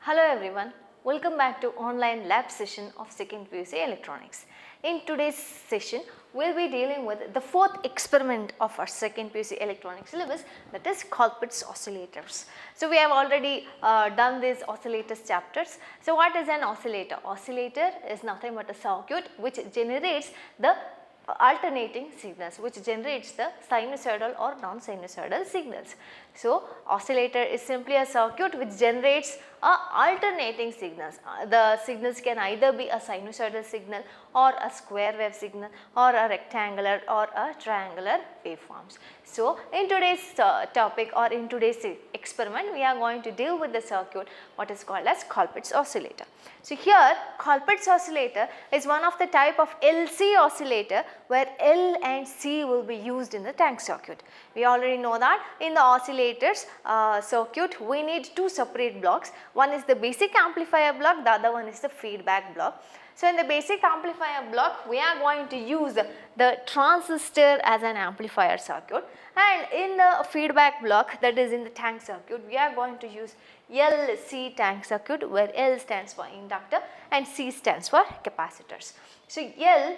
Hello everyone, welcome back to online lab session of second PUC Electronics. In today's session, we will be dealing with the fourth experiment of our second PUC Electronics syllabus, that is Colpitts oscillators. So we have already done these oscillators chapters. So what is an oscillator? Oscillator is nothing but a circuit which generates the alternating signals, which generates the sinusoidal or non-sinusoidal signals. So oscillator is simply a circuit which generates alternating signals. The signals can either be a sinusoidal signal or a square wave signal or a rectangular or a triangular waveforms. So in today's topic or in today's experiment, we are going to deal with the circuit what is called as Colpitts oscillator. So here Colpitts oscillator is one of the type of LC oscillator where L and C will be used in the tank circuit. We already know that in the oscillators circuit we need two separate blocks. One is the basic amplifier block, the other one is the feedback block. So in the basic amplifier block we are going to use the transistor as an amplifier circuit, and in the feedback block, that is in the tank circuit, we are going to use LC tank circuit where L stands for inductor and C stands for capacitors. So L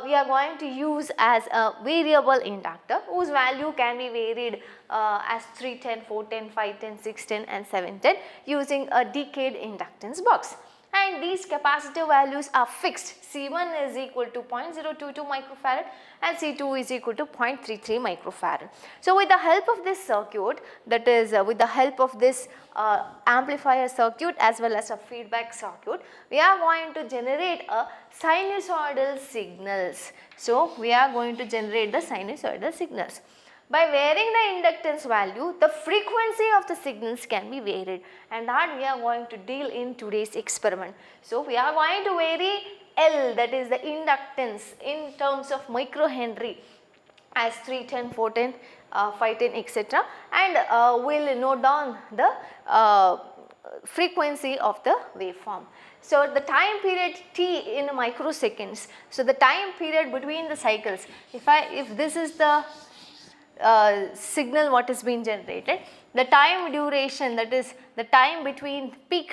we are going to use as a variable inductor whose value can be varied as 310, 410, 510, 610 and 710 using a decade inductance box. And these capacitor values are fixed. C1 is equal to 0.022 microfarad and C2 is equal to 0.33 microfarad. So with the help of this circuit, that is with the help of this amplifier circuit as well as a feedback circuit, we are going to generate a sinusoidal signals. So we are going to generate the sinusoidal signals. By varying the inductance value, the frequency of the signals can be varied, and that we are going to deal in today's experiment. So we are going to vary L, that is the inductance, in terms of microhenry as 310, 410, 510 etc. and we will note down the frequency of the waveform. So the time period T in microseconds. So the time period between the cycles, if this is the signal what is being generated, the time duration, that is the time between peak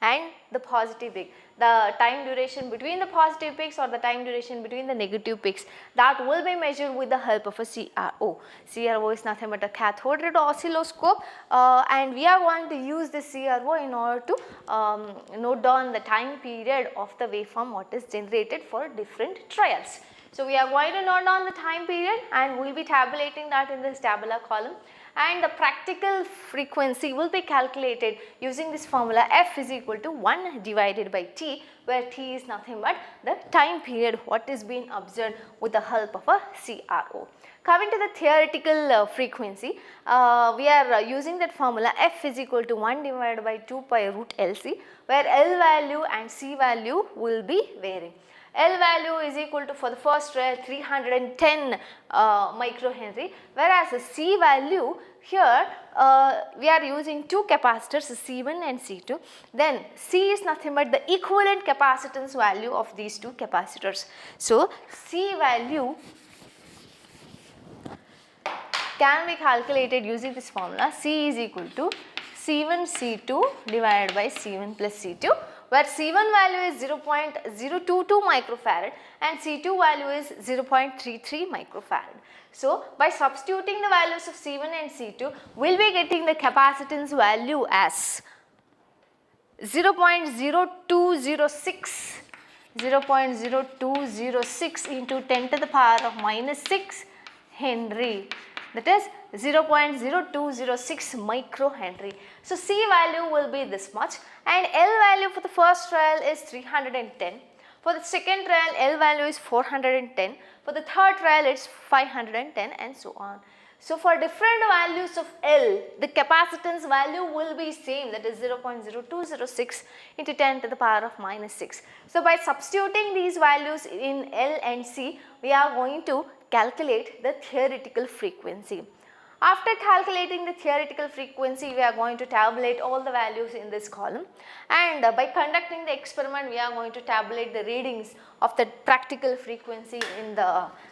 and the positive peak, the time duration between the positive peaks or the time duration between the negative peaks, that will be measured with the help of a CRO. CRO is nothing but a cathode ray oscilloscope and we are going to use this CRO in order to note down the time period of the waveform what is generated for different trials. So we are going to note down the time period and we will be tabulating that in this tabular column, and the practical frequency will be calculated using this formula F is equal to 1 divided by T, where T is nothing but the time period what is being observed with the help of a CRO. Coming to the theoretical frequency, we are using that formula F is equal to 1 divided by 2 pi root LC, where L value and C value will be varying. L value is equal to, for the first trial, 310 microhenry, whereas the C value here we are using two capacitors, C1 and C2. Then C is nothing but the equivalent capacitance value of these two capacitors. So C value can be calculated using this formula. C is equal to C1 C2 divided by C1 plus C2, where C1 value is 0.022 microfarad and C2 value is 0.33 microfarad. So by substituting the values of C1 and C2, we will be getting the capacitance value as 0.0206 into 10 to the power of minus 6 Henry, that is 0.0206 microhenry. So C value will be this much, and L value for the first trial is 310. For the second trial, L value is 410. For the third trial, it's 510 and so on. So for different values of L, the capacitance value will be same, that is 0.0206 into 10 to the power of minus 6. So by substituting these values in L and C, we are going to calculate the theoretical frequency. After calculating the theoretical frequency, we are going to tabulate all the values in this column, and by conducting the experiment, we are going to tabulate the readings of the practical frequency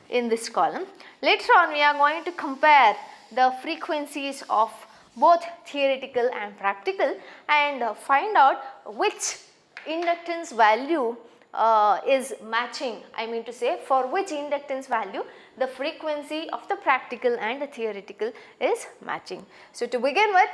in this column. Later on, we are going to compare the frequencies of both theoretical and practical, and find out which inductance value is matching, I mean to say for which inductance value the frequency of the practical and the theoretical is matching. So to begin with,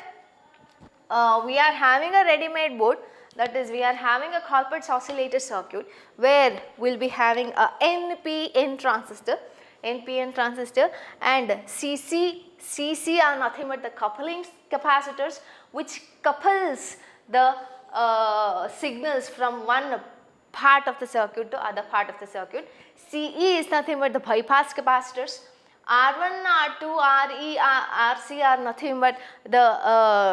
we are having a ready-made board, that is we are having a Colpitts oscillator circuit where we will be having a NPN transistor and CC are nothing but the coupling capacitors which couples the signals from one part of the circuit to other part of the circuit. CE is nothing but the bypass capacitors. R1, R2, RE, RC are nothing but the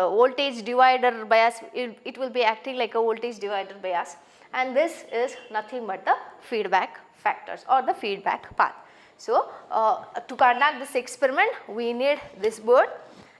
voltage divider bias, it will be acting like a voltage divider bias, and this is nothing but the feedback factors or the feedback path. So, to conduct this experiment we need this board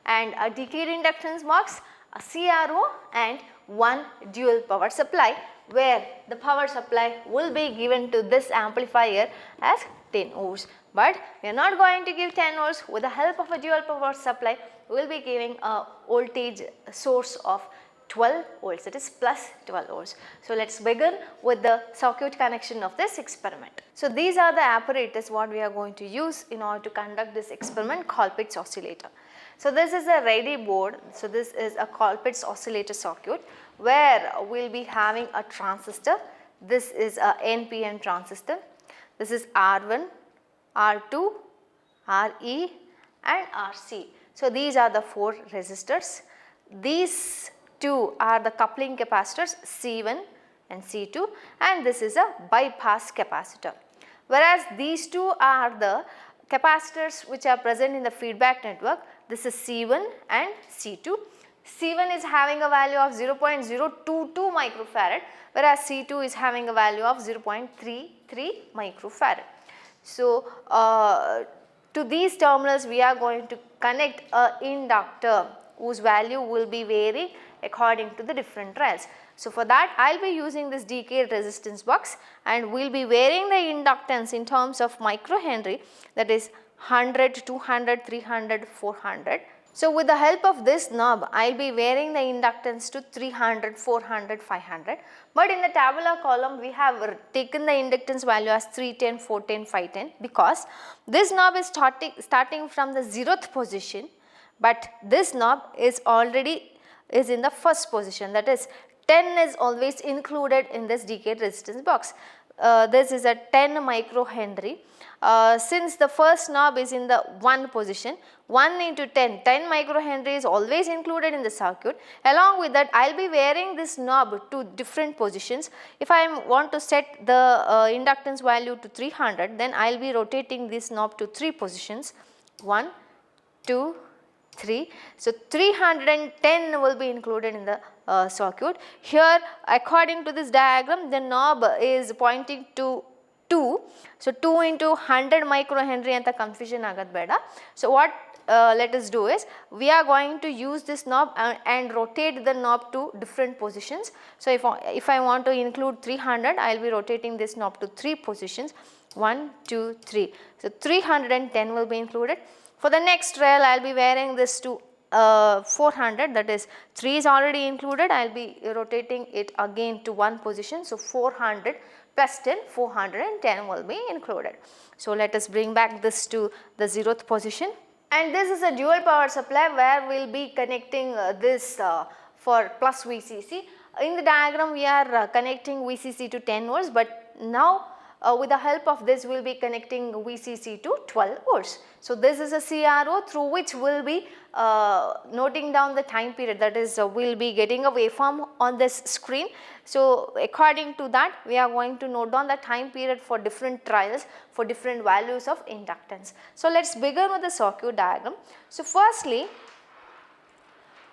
and a decayed inductance box, a CRO and one dual power supply, where the power supply will be given to this amplifier as 10 ohms. But we are not going to give 10 volts. With the help of a dual power supply, we will be giving a voltage source of 12 volts, that is plus 12 volts. So let us begin with the circuit connection of this experiment. So these are the apparatus what we are going to use in order to conduct this experiment, Colpitts oscillator. So this is a ready board. So this is a Colpitts oscillator circuit where we will be having a transistor. This is a NPN transistor. This is R1, R2, RE and RC. So these are the 4 resistors. These 2 are the coupling capacitors C1 and C2, and this is a bypass capacitor. Whereas these 2 are the capacitors which are present in the feedback network. This is C1 and C2. C1 is having a value of 0.022 microfarad, whereas C2 is having a value of 0.33 microfarad. So, to these terminals we are going to connect a inductor whose value will be varying according to the different trials. So, for that I will be using this decayed resistance box and we will be varying the inductance in terms of microhenry, that is 100, 200, 300, 400. So, with the help of this knob I will be varying the inductance to 300, 400, 500, but in the tabular column we have taken the inductance value as 310, 410, 510 because this knob is starting from the 0th position, but this knob is already in the first position, that is 10 is always included in this decayed resistance box. This is a 10 microhenry. Since the first knob is in the 1 position, 1 into 10, 10 microhenry is always included in the circuit. Along with that, I will be varying this knob to different positions. If I want to set the inductance value to 300, then I will be rotating this knob to 3 positions, 1, 2, 3. So, 310 will be included in the circuit. Here, according to this diagram, the knob is pointing to 2. So, 2 into 100 microhenry anta confusion agad beda. So, what let us do is we are going to use this knob and rotate the knob to different positions. So, if I want to include 300, I will be rotating this knob to 3 positions, 1, 2, 3. So, 310 will be included. For the next trial, I will be varying this to 400, that is 3 is already included, I will be rotating it again to 1 position. So, 400 plus 10, 410 will be included. So, let us bring back this to the 0th position, and this is a dual power supply where we will be connecting this for plus VCC. In the diagram we are connecting VCC to 10 volts, but now with the help of this we will be connecting VCC to 12 volts. So, this is a CRO through which we will be noting down the time period, that is we will be getting a waveform on this screen. So, according to that we are going to note down the time period for different trials for different values of inductance. So, let us begin with the circuit diagram. So, firstly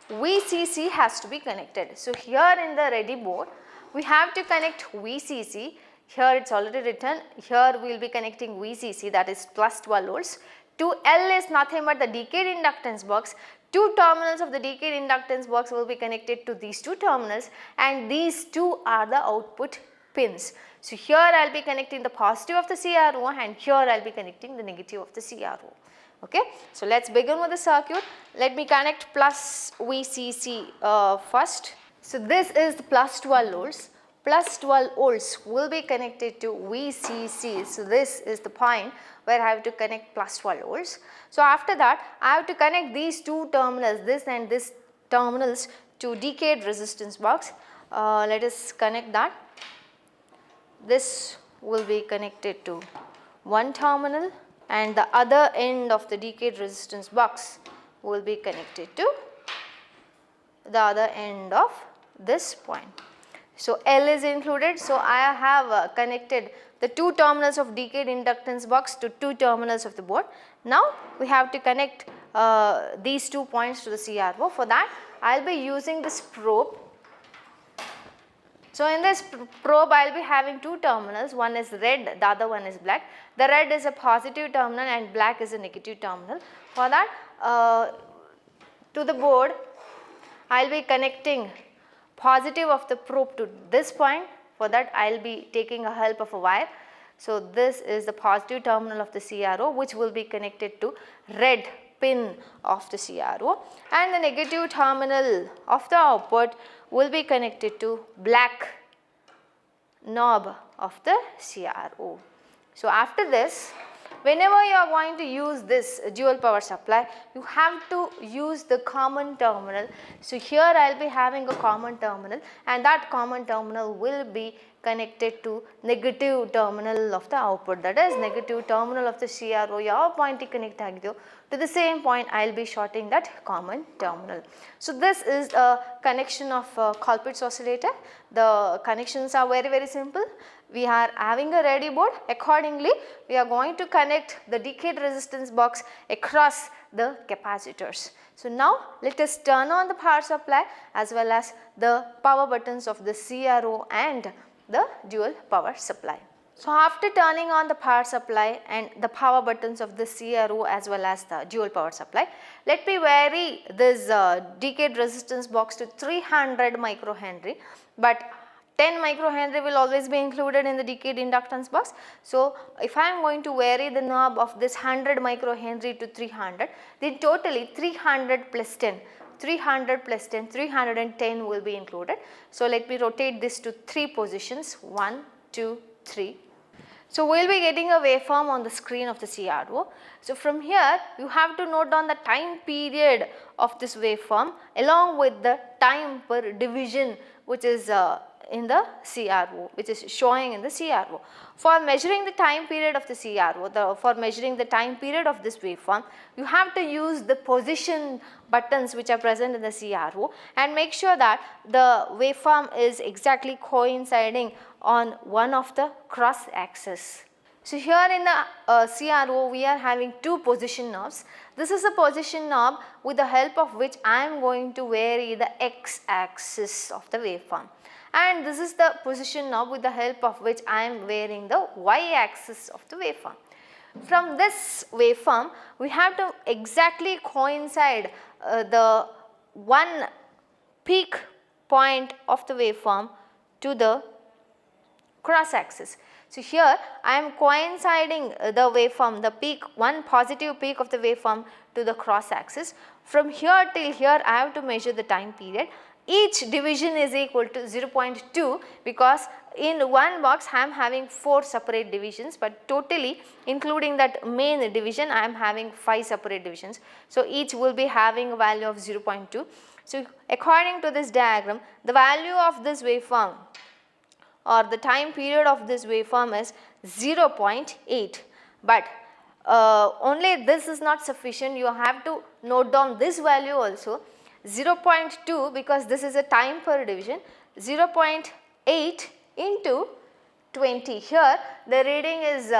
VCC has to be connected. So, here in the ready board we have to connect VCC. Here it is already written, here we will be connecting VCC, that is plus 12 volts. To L is nothing but the decayed inductance box. 2 terminals of the decayed inductance box will be connected to these 2 terminals, and these 2 are the output pins. So, here I will be connecting the positive of the CRO and here I will be connecting the negative of the CRO. Okay, so let's begin with the circuit. Let me connect plus VCC first. So this is the plus 12 volts. Plus 12 volts will be connected to VCC. So this is the point where I have to connect plus 12 volts. So after that I have to connect these two terminals, this and this terminals, to decayed resistance box. Let us connect that. This will be connected to one terminal and the other end of the decayed resistance box will be connected to the other end of this point. So L is included, so I have connected the two terminals of decayed inductance box to two terminals of the board. Now we have to connect these 2 points to the CRO. For that I will be using this probe. So in this probe I will be having two terminals, one is red, the other one is black. The red is a positive terminal and black is a negative terminal. For that to the board I will be connecting positive of the probe to this point. For that I will be taking a help of a wire. So this is the positive terminal of the CRO which will be connected to red pin of the CRO, and the negative terminal of the output will be connected to black knob of the CRO. So after this, whenever you are going to use this dual power supply, you have to use the common terminal. So here I will be having a common terminal, and that common terminal will be connected to negative terminal of the output, that is negative terminal of the CRO. ಯಾವ ಪಾಯಿಂಟಿಗೆ connect ಆಗಿದೆಯೋ to the same point I will be shorting that common terminal. So this is a connection of Colpitts oscillator. The connections are very simple. We are having a ready board. Accordingly we are going to connect the decayed resistance box across the capacitors. So now let us turn on the power supply as well as the power buttons of the CRO and the dual power supply. So after turning on the power supply and the power buttons of the CRO as well as the dual power supply, let me vary this decayed resistance box to 300 microhenry, but 10 microhenry will always be included in the decayed inductance box. So if I am going to vary the knob of this 100 microhenry to 300, then totally 300 plus 10. 300 plus 10, 310 will be included. So let me rotate this to 3 positions, 1, 2, 3. So we will be getting a waveform on the screen of the CRO. So from here you have to note down the time period of this waveform along with the time per division which is in the CRO, which is showing in the CRO. For measuring the time period of the CRO, for measuring the time period of this waveform, you have to use the position buttons which are present in the CRO and make sure that the waveform is exactly coinciding on one of the cross axis. So here in the CRO we are having two position knobs. This is a position knob with the help of which I am going to vary the x axis of the waveform, and this is the position knob with the help of which I am varying the y axis of the waveform. From this waveform we have to exactly coincide the one peak point of the waveform to the cross axis. So here I am coinciding the waveform, the peak, one positive peak of the waveform to the cross axis. From here till here I have to measure the time period. Each division is equal to 0.2 because in one box I am having 4 separate divisions, but totally including that main division I am having 5 separate divisions. So each will be having a value of 0.2. So according to this diagram, the value of this waveform or the time period of this waveform is 0.8, but only this is not sufficient. You have to note down this value also, 0.2, because this is a time per division, 0.8 into 20. Here the reading is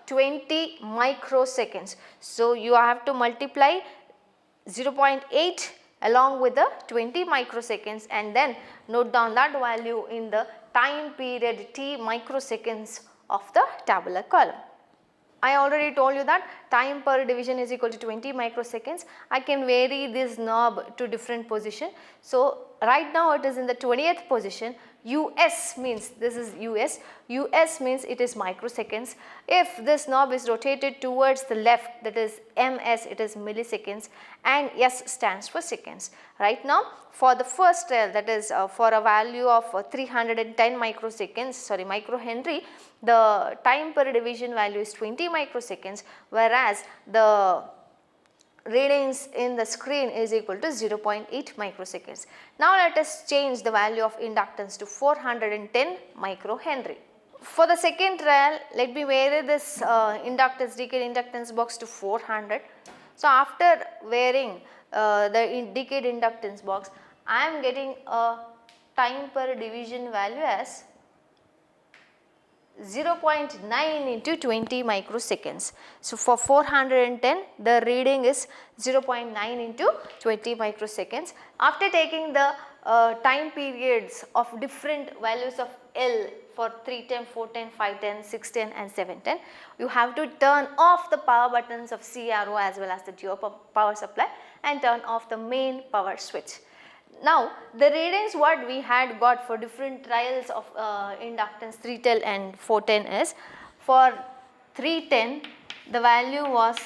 20 microseconds. So you have to multiply 0.8 along with the 20 microseconds and then note down that value in the time period t microseconds of the tabular column. I already told you that time per division is equal to 20 microseconds. I can vary this knob to different position. So right now it is in the 20th position. US means this is US means it is microseconds. If this knob is rotated towards the left, that is ms, it is milliseconds, and S stands for seconds. Right now for the first trial, that is for a value of 310 microhenry, the time per division value is 20 microseconds, whereas the readings in the screen is equal to 0.8 microseconds. Now let us change the value of inductance to 410 microhenry. For the second trial, let me vary this decayed inductance box to 400. So after varying the decayed inductance box, I am getting a time per division value as 0.9 into 20 microseconds. So for 410, the reading is 0.9 into 20 microseconds. After taking the time periods of different values of L for 310, 410, 510, 610 and 710, you have to turn off the power buttons of CRO as well as the dual power supply and turn off the main power switch. Now the readings what we had got for different trials of inductance 310 and 410 is, for 310 the value was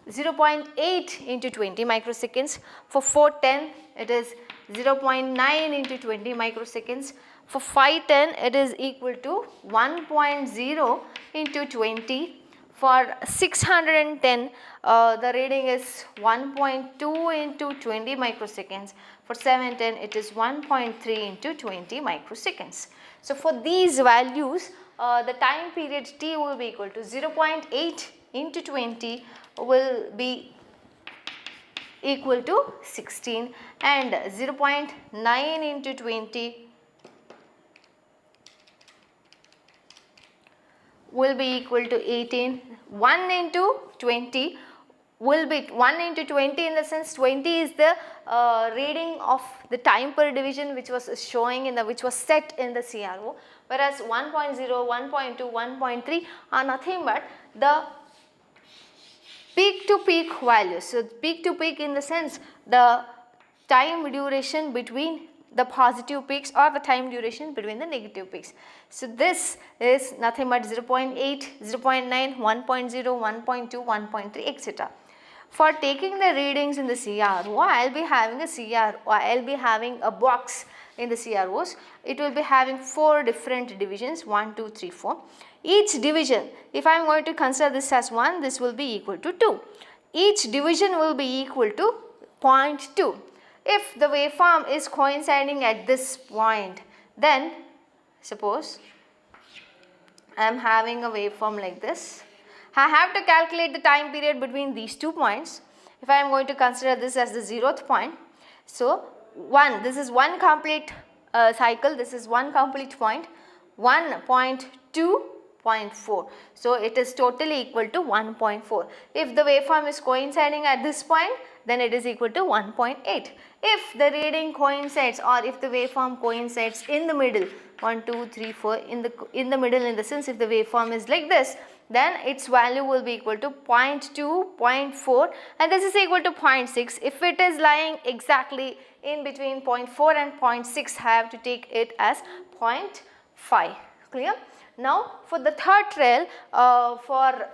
0.8 into 20 microseconds, for 410 it is 0.9 into 20 microseconds, for 510 it is equal to 1.0 into 20. For 610, the reading is 1.2 into 20 microseconds. For 710, it is 1.3 into 20 microseconds. So for these values, the time period T will be equal to 0.8 into 20 will be equal to 16, and 0.9 into 20 will be equal to 18. 1 into 20 will be 1 into 20 in the sense 20 is the reading of the time per division which was showing in the, which was set in the CRO, whereas 1.0, 1.2, 1.3 are nothing but the peak to peak values. So peak to peak in the sense the time duration between the positive peaks or the time duration between the negative peaks. So this is nothing but 0.8, 0.9, 1.0, 1.2, 1.3 etc. For taking the readings in the CRO, I will be having a box in the CROs. It will be having 4 different divisions, 1, 2, 3, 4. Each division, if I am going to consider this as 1, this will be equal to 2. Each division will be equal to 0.2. If the waveform is coinciding at this point, then suppose I am having a waveform like this. I have to calculate the time period between these 2 points. If I am going to consider this as the 0th point, so this is one complete cycle, this is one complete point, 1.2.4. So it is totally equal to 1.4. If the waveform is coinciding at this point, then it is equal to 1.8. If the reading coincides or if the waveform coincides in the middle, 1, 2, 3, 4, in the middle, in the sense if the waveform is like this, then its value will be equal to 0.2, 0.4 and this is equal to 0.6. If it is lying exactly in between 0.4 and 0.6, I have to take it as 0.5. Clear? Now for the third trail, for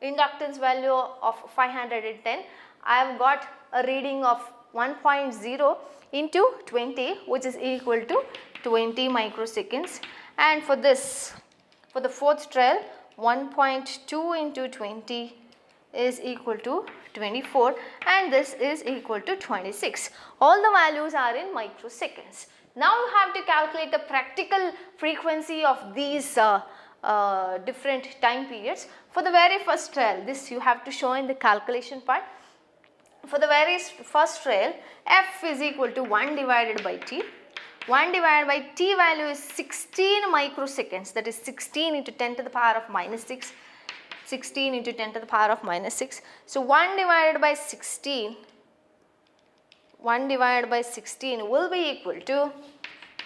inductance value of 510, I have got a reading of 1.0 into 20, which is equal to 20 microseconds, and for this, for the fourth trial, 1.2 into 20 is equal to 24 and this is equal to 26. All the values are in microseconds. Now you have to calculate the practical frequency of these different time periods. For the very first trial, this you have to show in the calculation part. For the very first trial, f is equal to 1 divided by t. 1 divided by t value is 16 microseconds, that is 16 into 10 to the power of minus 6. 16 into 10 to the power of minus 6. So 1 divided by 16 will be equal to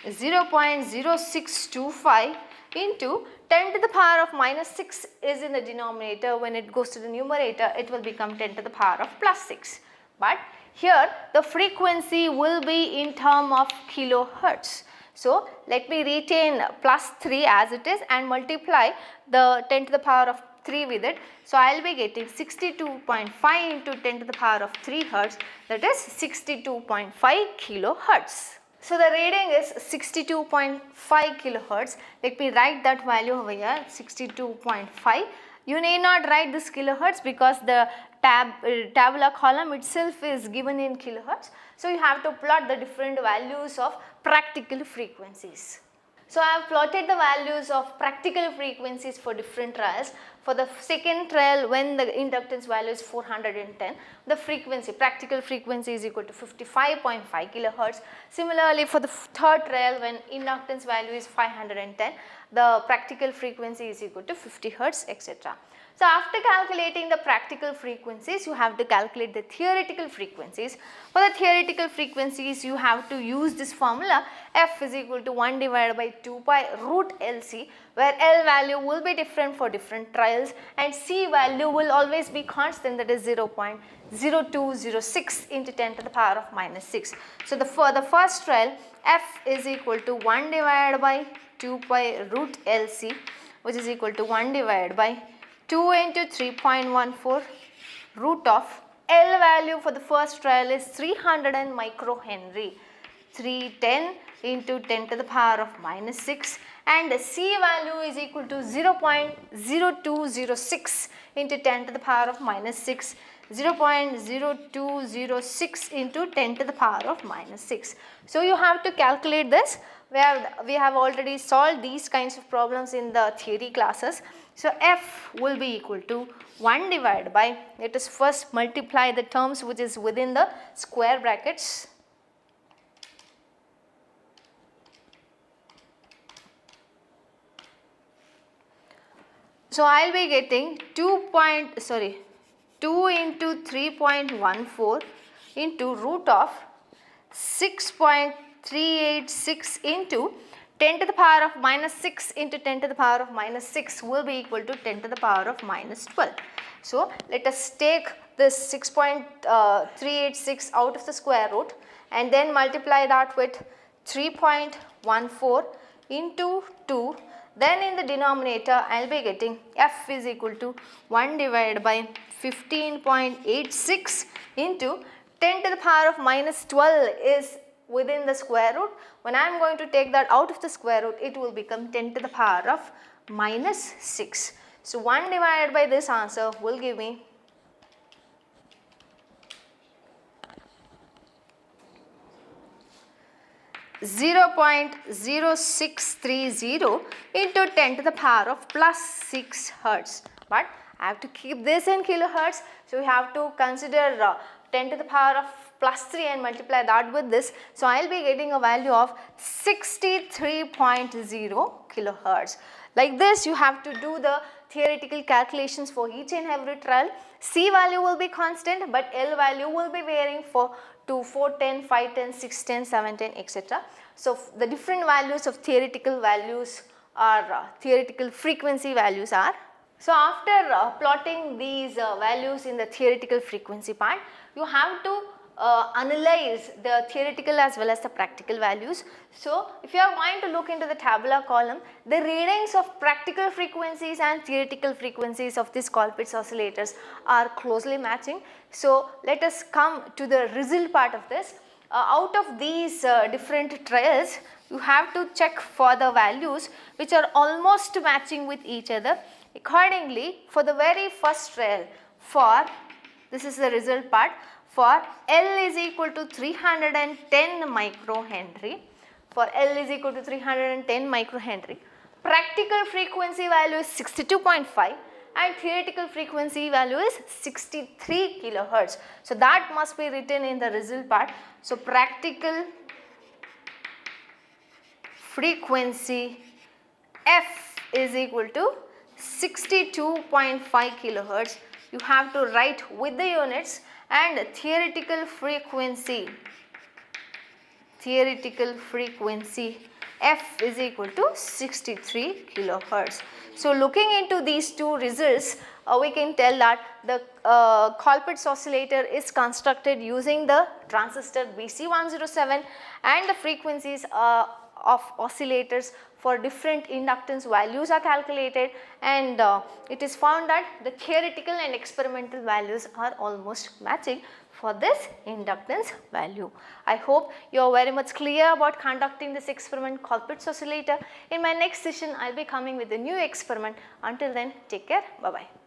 0.0625 into 10 to the power of minus 6 is in the denominator. When it goes to the numerator, it will become 10 to the power of plus 6. But here the frequency will be in term of kilohertz. So let me retain plus 3 as it is and multiply the 10 to the power of 3 with it. So I will be getting 62.5 into 10 to the power of 3 hertz, that is 62.5 kilohertz. So the reading is 62.5 kilohertz. Let me write that value over here, 62.5. You need not write this kilohertz because the tabular column itself is given in kilohertz. So you have to plot the different values of practical frequencies. So I have plotted the values of practical frequencies for different trials. For the second trial, when the inductance value is 410, the frequency, practical frequency is equal to 55.5 kilohertz. Similarly, for the third trial, when inductance value is 510, the practical frequency is equal to 50 hertz, etc. So after calculating the practical frequencies, you have to calculate the theoretical frequencies. For the theoretical frequencies, you have to use this formula, f is equal to 1 divided by 2 pi root LC, where L value will be different for different trials and C value will always be constant, that is 0.0206 into 10 to the power of minus 6. So for the first trial, f is equal to 1 divided by 2 pi root LC, which is equal to 1 divided by 2 into 3.14 root of L value for the first trial is 300 microhenry, 310 into 10 to the power of minus 6, and C value is equal to 0.0206 into 10 to the power of minus 6, 0.0206 into 10 to the power of minus 6. So you have to calculate this. We have already solved these kinds of problems in the theory classes. So f will be equal to 1 divided by, let us first multiply the terms which is within the square brackets. So I will be getting 2 into 3.14 into root of 6.386 into 10 to the power of minus 6 into 10 to the power of minus 6 will be equal to 10 to the power of minus 12. So let us take this 6.386 out of the square root and then multiply that with 3.14 into 2. Then in the denominator I will be getting f is equal to 1 divided by 15.86 into 10 to the power of minus 12 is within the square root. When I am going to take that out of the square root, it will become 10 to the power of minus 6. So 1 divided by this answer will give me 0.0630 into 10 to the power of plus 6 hertz. But I have to keep this in kilohertz, so we have to consider 10 to the power of plus 3 and multiply that with this. So I will be getting a value of 63.0 kilohertz. Like this, you have to do the theoretical calculations for each and every trial. C value will be constant, but L value will be varying for 410, 510, 610, 710, etc. So the different values of theoretical values are theoretical frequency values are. So after plotting these values in the theoretical frequency part, you have to analyze the theoretical as well as the practical values. So if you are going to look into the tabular column, the readings of practical frequencies and theoretical frequencies of these Colpitts oscillators are closely matching. So let us come to the result part of this. Out of these different trials, you have to check for the values which are almost matching with each other. Accordingly, for the very first trial, for this is the result part, for L is equal to 310 microhenry, for L is equal to 310 microhenry, practical frequency value is 62.5 and theoretical frequency value is 63 kilohertz. So that must be written in the result part. So practical frequency F is equal to 62.5 kilohertz. You have to write with the units, and theoretical frequency F is equal to 63 kilohertz. So looking into these two results, we can tell that the Colpitts oscillator is constructed using the transistor BC107 and the frequencies of oscillators for different inductance values are calculated, and it is found that the theoretical and experimental values are almost matching for this inductance value. I hope you are very much clear about conducting this experiment, Colpitz's oscillator. In my next session, I will be coming with a new experiment. Until then, take care. Bye bye.